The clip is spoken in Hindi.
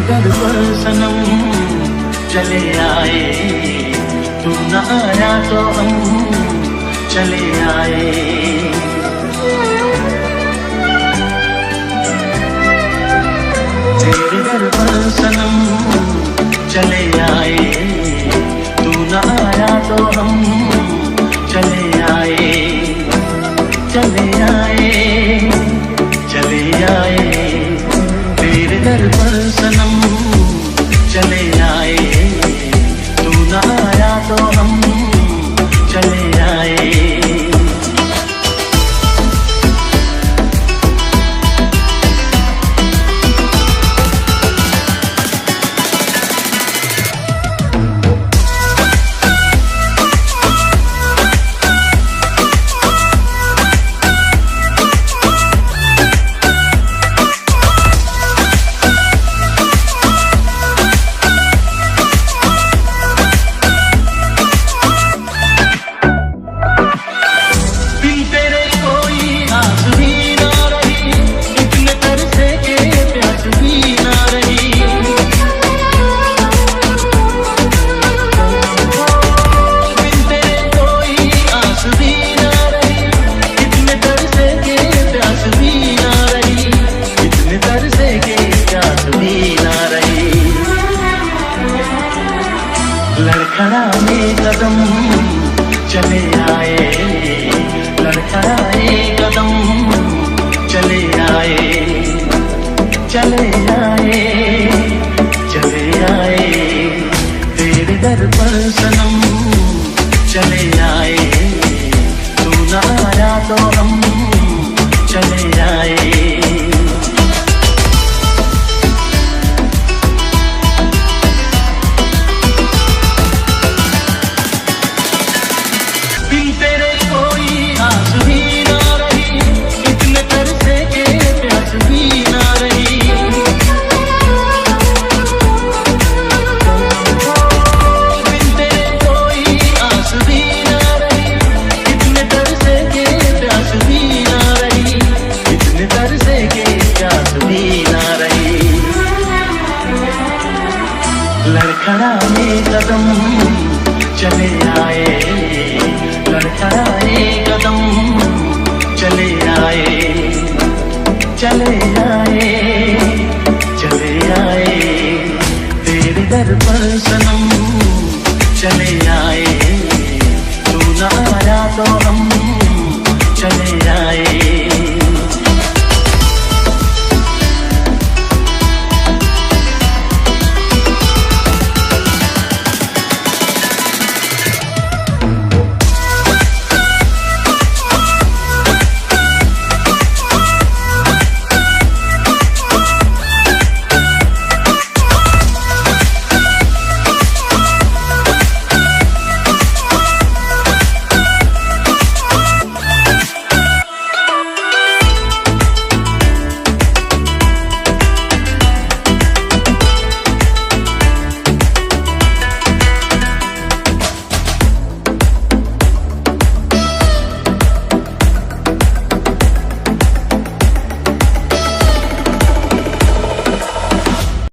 घर पर सनम चले आए, तू न आया तो हम चले आए। तेरे घर पर सनम चले आए, तू न आया तो हम चले आए, चले आए, चले आए। तेरे घर पर सनम चले आए, तू न आया तो हम चले आए। लड़खड़ाए कदम चले आए, लड़खड़ाए कदम चले आए, चले आए, चले आए। तेरे दर पर सनम चले